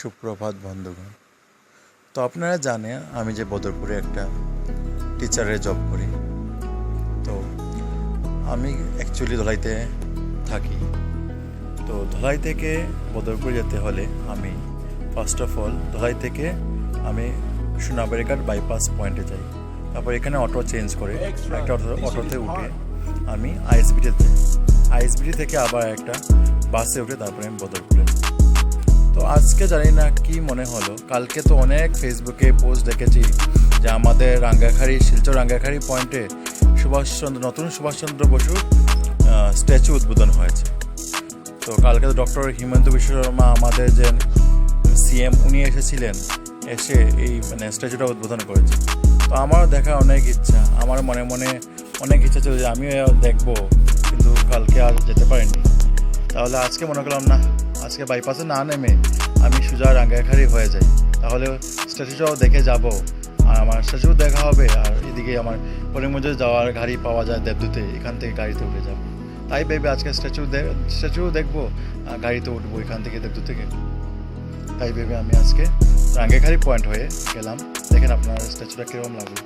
সুপ্রভাত বন্ধুগণ। তো আপনারা জানেন আমি যে বদরপুরে একটা টিচারের জব করি। তো আমি অ্যাকচুয়ালি ধলাইতে থাকি। তো ধলাই থেকে বদরপুর যেতে হলে আমি ফার্স্ট অফ অল ধলাই থেকে আমি সোনাবাড়িঘাট বাইপাস পয়েন্টে যাই। তারপর এখানে অটো চেঞ্জ করে একটা অটোতে উঠে আমি আইএসবিটি থেকে আবার একটা বাসে উঠে তারপরে আমি বদরপুরে। তো আজকে জানি না কি মনে হলো, কালকে তো অনেক ফেসবুকে পোস্ট দেখেছি যে আমাদের শিলচর রাঙ্গাখাড়ি পয়েন্টে নতুন সুভাষচন্দ্র বসুর স্ট্যাচু উদ্বোধন হয়েছে। তো কালকে তো ডক্টর হিমন্ত বিশ্ব শর্মা আমাদের যে সিএম উনি এসে এই স্ট্যাচুটা উদ্বোধন করেছে। তো আমারও দেখার অনেক ইচ্ছা, আমার মনে মনে অনেক ইচ্ছা ছিল যে আমিও দেখবো, কিন্তু কালকে আর যেতে পারিনি। তাহলে আজকে মনে করলাম না, আজকে বাইপাসে না নেমে আমি সোজা রাঙ্গাখাড়ি হয়ে যাই, তাহলে স্ট্যাচুটাও দেখে যাব, আর আমার স্ট্যাচু দেখা হবে, আর এদিকে আমার করিমগঞ্জে যাওয়ার গাড়ি পাওয়া যায় দেবদূতে, এখান থেকে গাড়িতে উঠে যাব। তাই ভেবে আজকে স্ট্যাচু দেখবো আর গাড়িতে উঠবো এখান থেকে দেবদূত থেকে। তাই ভেবে আমি আজকে রাঙ্গাখাড়ি পয়েন্ট হয়ে গেলাম। দেখেন আপনার স্ট্যাচুটা কীরকম লাগলো।